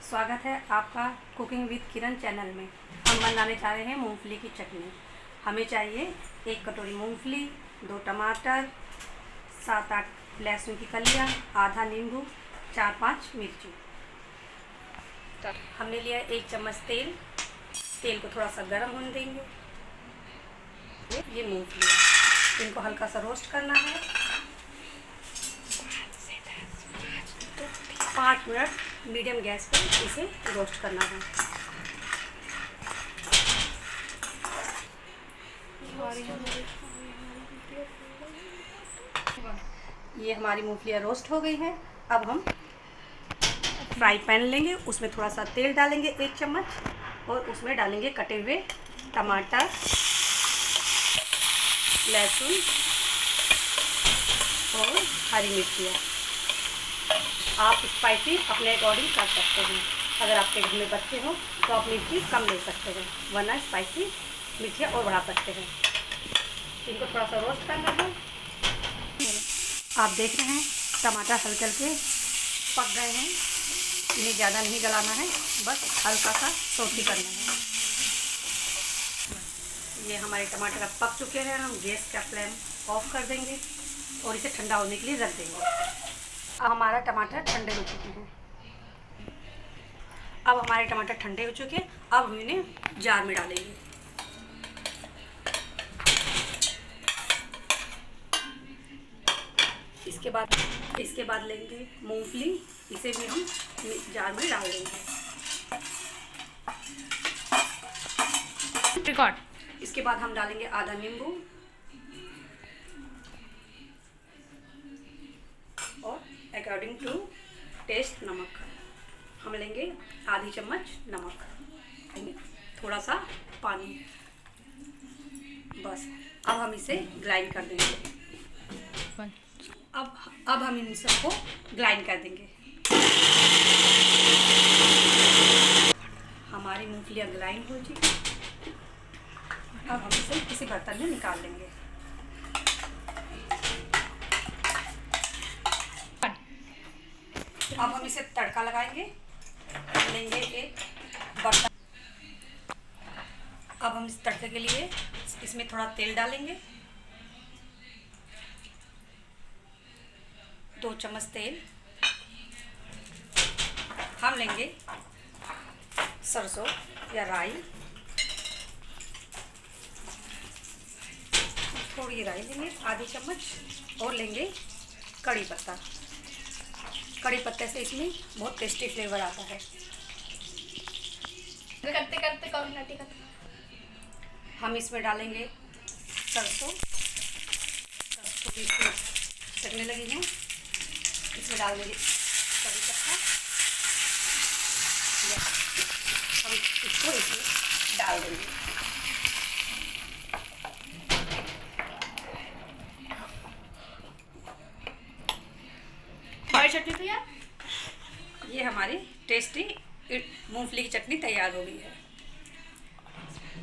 स्वागत है आपका कुकिंग विद किरण चैनल में। हम बनाने जा रहे हैं मूंगफली की चटनी। हमें चाहिए 1 कटोरी मूंगफली, 2 टमाटर, 7-8 लहसुन की कलियां, आधा नींबू, 4-5 मिर्ची। हमने लिया 1 चम्मच तेल। तेल को थोड़ा सा गर्म होने देंगे। ये मूंगफली है, इनको हल्का सा रोस्ट करना है। 5 मिनट मीडियम गैस पर इसे रोस्ट करना है। ये हमारी मूंगफलियाँ रोस्ट हो गई हैं। अब हम फ्राई पैन लेंगे, उसमें थोड़ा सा तेल डालेंगे 1 चम्मच और उसमें डालेंगे कटे हुए टमाटर, लहसुन और हरी मिर्चियाँ। आप स्पाइसी अपने अकॉर्डिंग कर सकते हैं। अगर आपके घर में बच्चे हों तो आप मिर्ची कम ले सकते हैं, वरना स्पाइसी मिर्चियाँ और बढ़ा सकते हैं। इनको थोड़ा सा रोस्ट करना है। आप देख रहे हैं टमाटर हल्के हल्के पक गए हैं। इन्हें ज़्यादा नहीं गलाना है, बस हल्का सा सौटी करना है। ये हमारे टमाटर अब पक चुके हैं। हम गैस का फ्लेम ऑफ कर देंगे और इसे ठंडा होने के लिए रख देंगे। अब हमारा टमाटर ठंडे हो चुके हैं। अब हम इन्हें जार में डालेंगे। इसके बाद लेंगे मूंगफली, इसे भी हम जार में डाल देंगे। इसके बाद हम डालेंगे आधा नींबू और अकॉर्डिंग टू टेस्ट नमक हम लेंगे आधी चम्मच नमक, थोड़ा सा पानी। बस अब हम इसे ग्राइंड कर देंगे। अब हम इन सबको ग्राइंड कर देंगे। हमारी मूंगफलियाँ ग्राइंड हो चुकी। अब हम इसे किसी बर्तन में निकाल लेंगे। अब हम इसे तड़का लगाएंगे। लेंगे एक बर्तन। अब हम इस तड़के के लिए इसमें थोड़ा तेल डालेंगे। 2 चम्मच तेल। हम लेंगे सरसों या राई, थोड़ी राई लेंगे आधी चम्मच, और लेंगे कड़ी पत्ता। कड़ी पत्ते से इसमें बहुत टेस्टी फ्लेवर आता है। करते करते हम इसमें डालेंगे सरसों भी चटने लगी हैं। इसमें डाल देंगे कड़ी पत्ता। हम इसको इसमें डाल देंगे। हमारी चटनी तैयार। ये हमारी टेस्टी मूंगफली की चटनी तैयार हो गई है।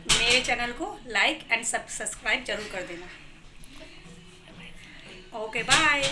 मेरे चैनल को लाइक एंड सब्सक्राइब जरूर कर देना। Okay bye.